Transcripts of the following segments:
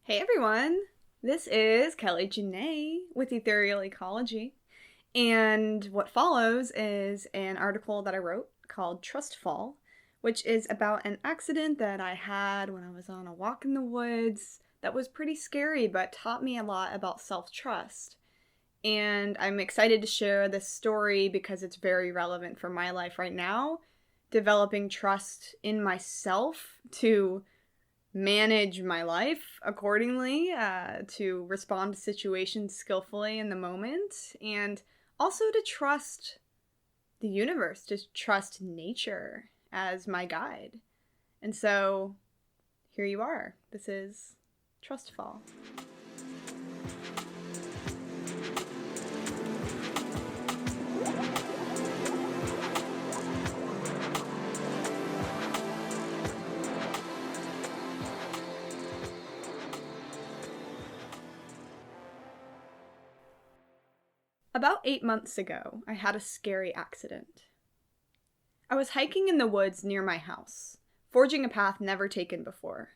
Hey everyone, this is Janae with Ethereal Ecology, and what follows is an article that I wrote called Trust Fall, which is about an accident that I had when I was on a walk in the woods that was pretty scary but taught me a lot about self-trust. And I'm excited to share this story because it's very relevant for my life right now, developing trust in myself to manage my life accordingly, to respond to situations skillfully in the moment, and also to trust the universe, to trust nature as my guide. And so here you are. This is Trust Fall. About 8 months ago, I had a scary accident. I was hiking in the woods near my house, forging a path never taken before.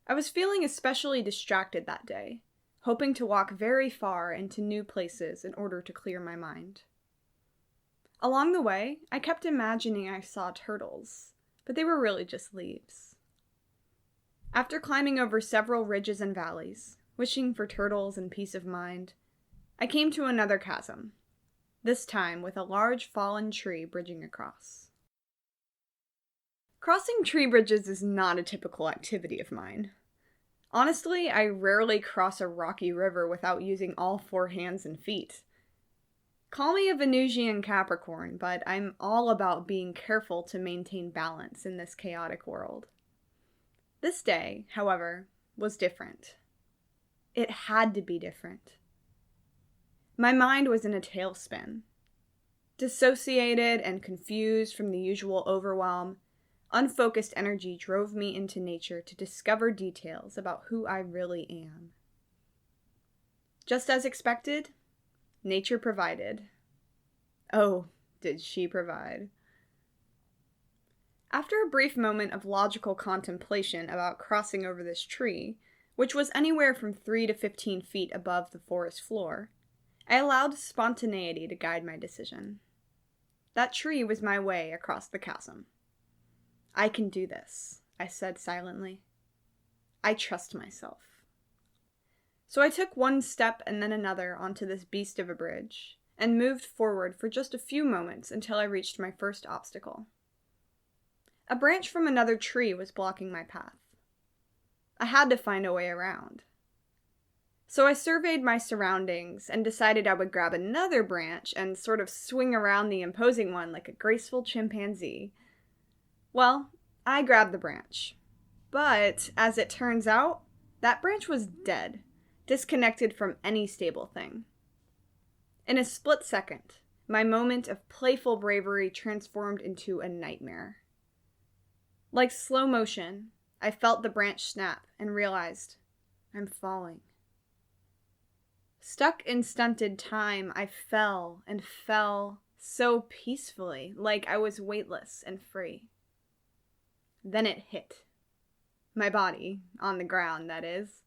I was feeling especially distracted that day, hoping to walk very far into new places in order to clear my mind. Along the way, I kept imagining I saw turtles, but they were really just leaves. After climbing over several ridges and valleys, wishing for turtles and peace of mind, I came to another chasm, this time with a large fallen tree bridging across. Crossing tree bridges is not a typical activity of mine. Honestly, I rarely cross a rocky river without using all 4 hands and feet. Call me a Venusian Capricorn, but I'm all about being careful to maintain balance in this chaotic world. This day, however, was different. It had to be different. My mind was in a tailspin. Dissociated and confused from the usual overwhelm, unfocused energy drove me into nature to discover details about who I really am. Just as expected, nature provided. Oh, did she provide. After a brief moment of logical contemplation about crossing over this tree, which was anywhere from 3 to 15 feet above the forest floor, I allowed spontaneity to guide my decision. That tree was my way across the chasm. I can do this, I said silently. I trust myself. So I took one step and then another onto this beast of a bridge, and moved forward for just a few moments until I reached my first obstacle. A branch from another tree was blocking my path. I had to find a way around. So I surveyed my surroundings and decided I would grab another branch and sort of swing around the imposing one like a graceful chimpanzee. Well, I grabbed the branch. But, as it turns out, that branch was dead, disconnected from any stable thing. In a split second, my moment of playful bravery transformed into a nightmare. Like slow motion, I felt the branch snap and realized I'm falling. Stuck in stunted time, I fell and fell so peacefully, like I was weightless and free. Then it hit. My body, on the ground, that is.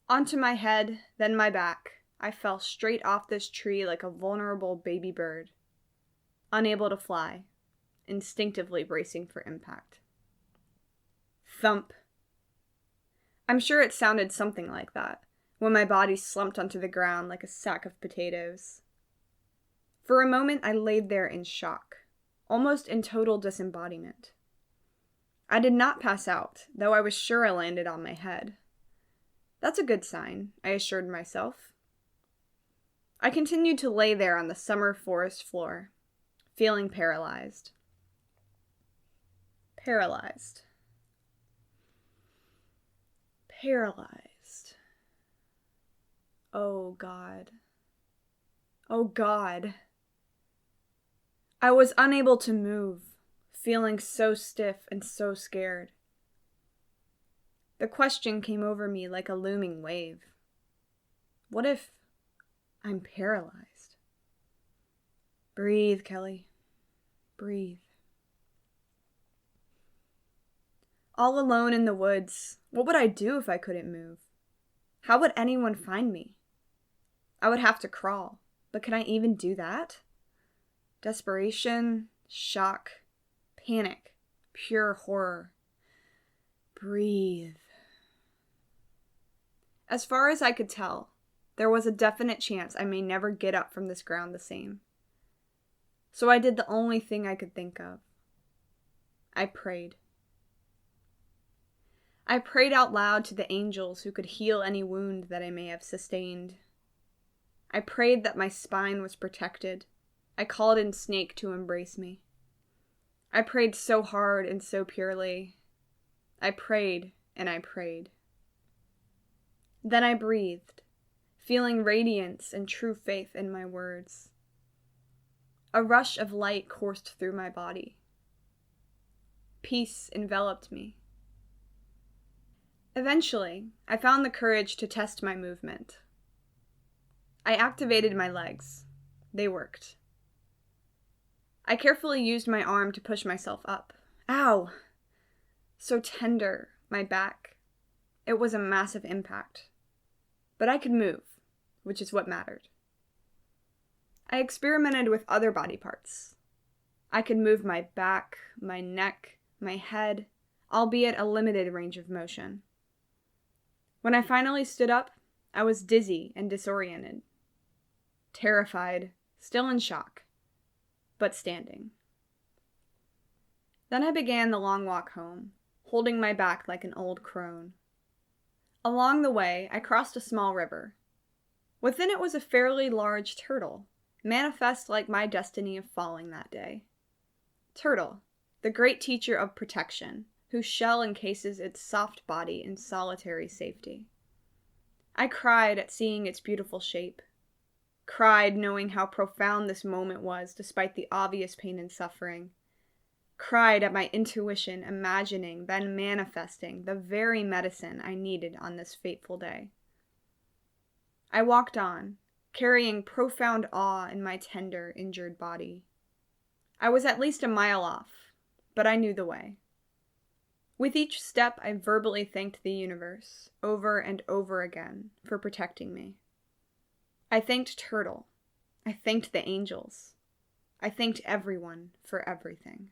Onto my head, then my back. I fell straight off this tree like a vulnerable baby bird, unable to fly, instinctively bracing for impact. Thump. I'm sure it sounded something like that, when my body slumped onto the ground like a sack of potatoes. For a moment, I laid there in shock, almost in total disembodiment. I did not pass out, though I was sure I landed on my head. That's a good sign, I assured myself. I continued to lay there on the summer forest floor, feeling paralyzed. Paralyzed. Paralyzed. Oh God. Oh God. I was unable to move, feeling so stiff and so scared. The question came over me like a looming wave. What if I'm paralyzed? Breathe, Kelly. Breathe. All alone in the woods, What would I do if I couldn't move? How would anyone find me? I would have to crawl, but can I even do that? Desperation, shock, panic, pure horror. Breathe. As far as I could tell, there was a definite chance I may never get up from this ground the same. So I did the only thing I could think of. I prayed. I prayed out loud to the angels who could heal any wound that I may have sustained. I prayed that my spine was protected. I called in Snake to embrace me. I prayed so hard and so purely. I prayed and I prayed. Then I breathed, feeling radiance and true faith in my words. A rush of light coursed through my body. Peace enveloped me. Eventually, I found the courage to test my movement. I activated my legs. They worked. I carefully used my arm to push myself up. Ow! So tender, my back. It was a massive impact. But I could move, which is what mattered. I experimented with other body parts. I could move my back, my neck, my head, albeit a limited range of motion. When I finally stood up, I was dizzy and disoriented. Terrified, still in shock, but standing. Then I began the long walk home, holding my back like an old crone. Along the way, I crossed a small river. Within it was a fairly large turtle, manifest like my destiny of falling that day. Turtle, the great teacher of protection, whose shell encases its soft body in solitary safety. I cried at seeing its beautiful shape. Cried knowing how profound this moment was despite the obvious pain and suffering. Cried at my intuition imagining, then manifesting, the very medicine I needed on this fateful day. I walked on, carrying profound awe in my tender, injured body. I was at least a mile off, but I knew the way. With each step, I verbally thanked the universe, over and over again, for protecting me. I thanked Turtle. I thanked the angels. I thanked everyone for everything.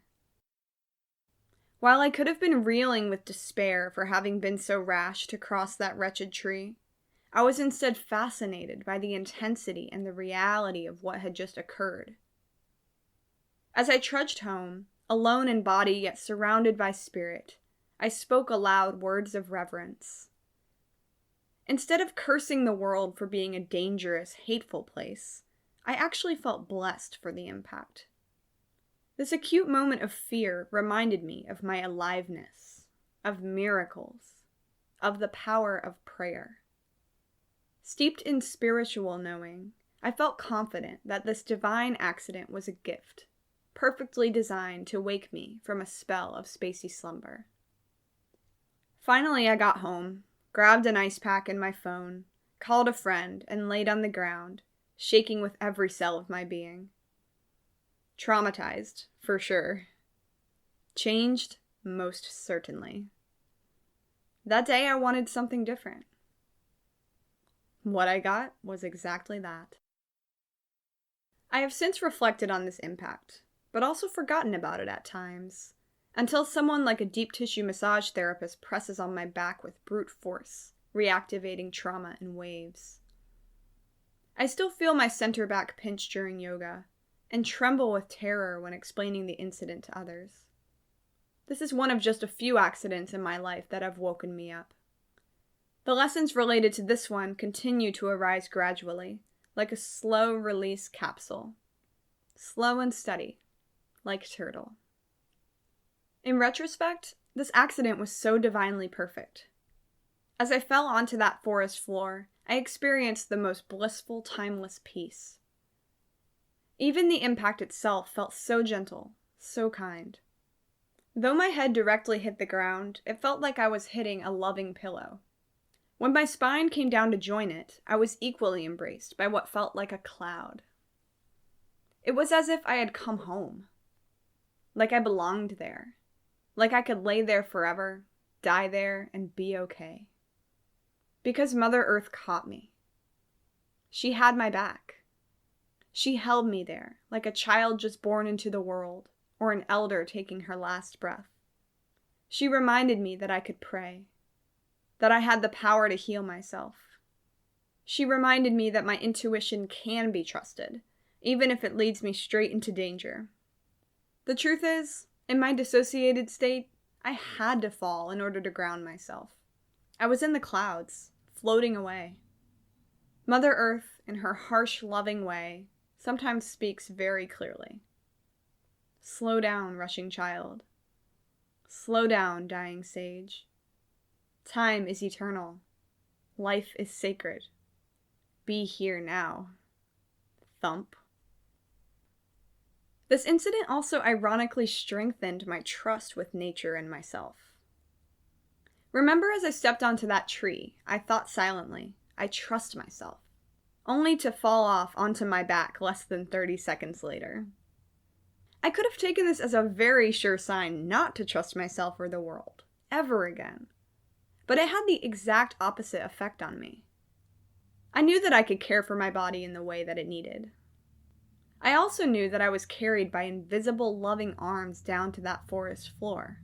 While I could have been reeling with despair for having been so rash to cross that wretched tree, I was instead fascinated by the intensity and the reality of what had just occurred. As I trudged home, alone in body yet surrounded by spirit, I spoke aloud words of reverence. Instead of cursing the world for being a dangerous, hateful place, I actually felt blessed for the impact. This acute moment of fear reminded me of my aliveness, of miracles, of the power of prayer. Steeped in spiritual knowing, I felt confident that this divine accident was a gift, perfectly designed to wake me from a spell of spacey slumber. Finally, I got home, grabbed an ice pack and my phone, called a friend, and laid on the ground, shaking with every cell of my being. Traumatized, for sure. Changed, most certainly. That day I wanted something different. What I got was exactly that. I have since reflected on this impact, but also forgotten about it at times, until someone like a deep tissue massage therapist presses on my back with brute force, reactivating trauma in waves. I still feel my center back pinch during yoga, and tremble with terror when explaining the incident to others. This is one of just a few accidents in my life that have woken me up. The lessons related to this one continue to arise gradually, like a slow release capsule. Slow and steady, like Turtle. In retrospect, this accident was so divinely perfect. As I fell onto that forest floor, I experienced the most blissful, timeless peace. Even the impact itself felt so gentle, so kind. Though my head directly hit the ground, it felt like I was hitting a loving pillow. When my spine came down to join it, I was equally embraced by what felt like a cloud. It was as if I had come home. Like I belonged there. Like I could lay there forever, die there, and be okay. Because Mother Earth caught me. She had my back. She held me there, like a child just born into the world, or an elder taking her last breath. She reminded me that I could pray, that I had the power to heal myself. She reminded me that my intuition can be trusted, even if it leads me straight into danger. The truth is, in my dissociated state, I had to fall in order to ground myself. I was in the clouds, floating away. Mother Earth, in her harsh, loving way, sometimes speaks very clearly. Slow down, rushing child. Slow down, dying sage. Time is eternal. Life is sacred. Be here now. Thump. This incident also ironically strengthened my trust with nature and myself. Remember, as I stepped onto that tree, I thought silently, I trust myself, only to fall off onto my back less than 30 seconds later. I could have taken this as a very sure sign not to trust myself or the world, ever again. But it had the exact opposite effect on me. I knew that I could care for my body in the way that it needed. I also knew that I was carried by invisible, loving arms down to that forest floor.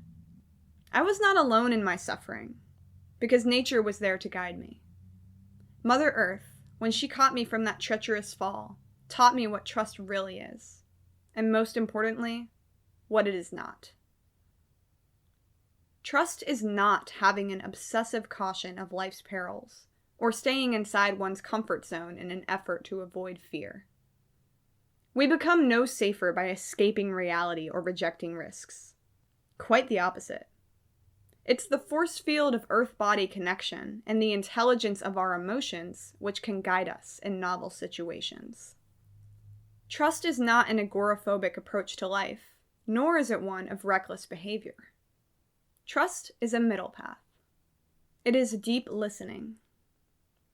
I was not alone in my suffering, because nature was there to guide me. Mother Earth, when she caught me from that treacherous fall, taught me what trust really is, and most importantly, what it is not. Trust is not having an obsessive caution of life's perils, or staying inside one's comfort zone in an effort to avoid fear. We become no safer by escaping reality or rejecting risks. Quite the opposite. It's the force field of earth-body connection and the intelligence of our emotions which can guide us in novel situations. Trust is not an agoraphobic approach to life, nor is it one of reckless behavior. Trust is a middle path. It is deep listening.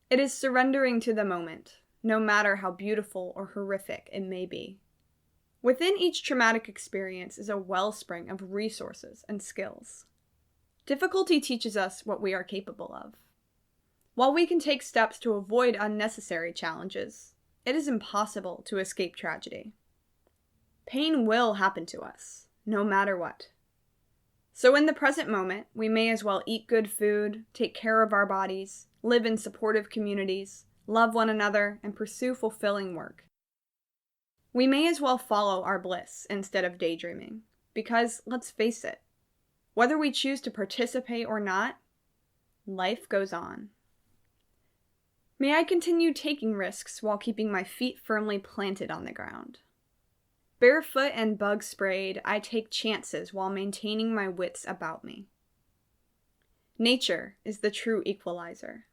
It is surrendering to the moment, no matter how beautiful or horrific it may be. Within each traumatic experience is a wellspring of resources and skills. Difficulty teaches us what we are capable of. While we can take steps to avoid unnecessary challenges, it is impossible to escape tragedy. Pain will happen to us, no matter what. So in the present moment, we may as well eat good food, take care of our bodies, live in supportive communities, love one another, and pursue fulfilling work. We may as well follow our bliss instead of daydreaming, because, let's face it, whether we choose to participate or not, life goes on. May I continue taking risks while keeping my feet firmly planted on the ground. Barefoot and bug-sprayed, I take chances while maintaining my wits about me. Nature is the true equalizer.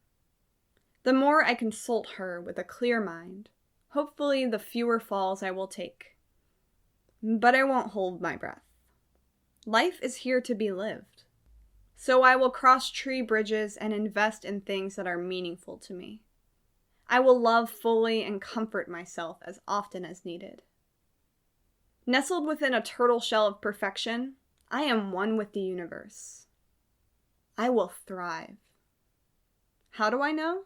The more I consult her with a clear mind, hopefully the fewer falls I will take. But I won't hold my breath. Life is here to be lived. So I will cross tree bridges and invest in things that are meaningful to me. I will love fully and comfort myself as often as needed. Nestled within a turtle shell of perfection, I am one with the universe. I will thrive. How do I know?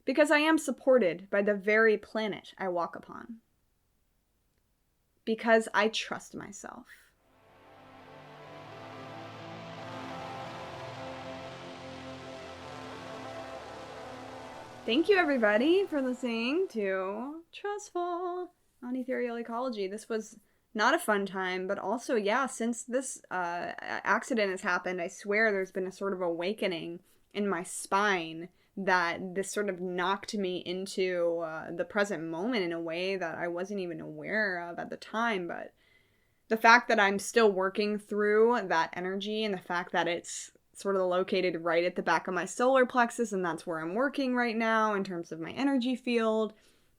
Because I am supported by the very planet I walk upon. Because I trust myself. Thank you, everybody, for listening to Trustful on Ethereal Ecology. This was not a fun time, but also, yeah, since this accident has happened, I swear there's been a sort of awakening in my spine that this sort of knocked me into the present moment in a way that I wasn't even aware of at the time. But the fact that I'm still working through that energy and the fact that it's sort of located right at the back of my solar plexus, and that's where I'm working right now in terms of my energy field,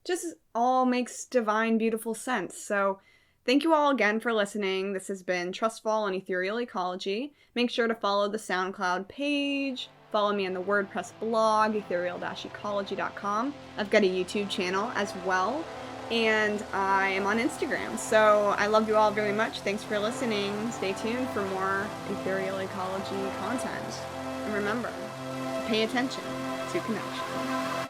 just all makes divine, beautiful sense. So thank you all again for listening. This has been Trustful on Ethereal Ecology. Make sure to follow the SoundCloud page. Follow me on the WordPress blog, ethereal-ecology.com. I've got a YouTube channel as well. And I am on Instagram. So I love you all very much. Thanks for listening. Stay tuned for more Ethereal Ecology content. And remember to pay attention to connection.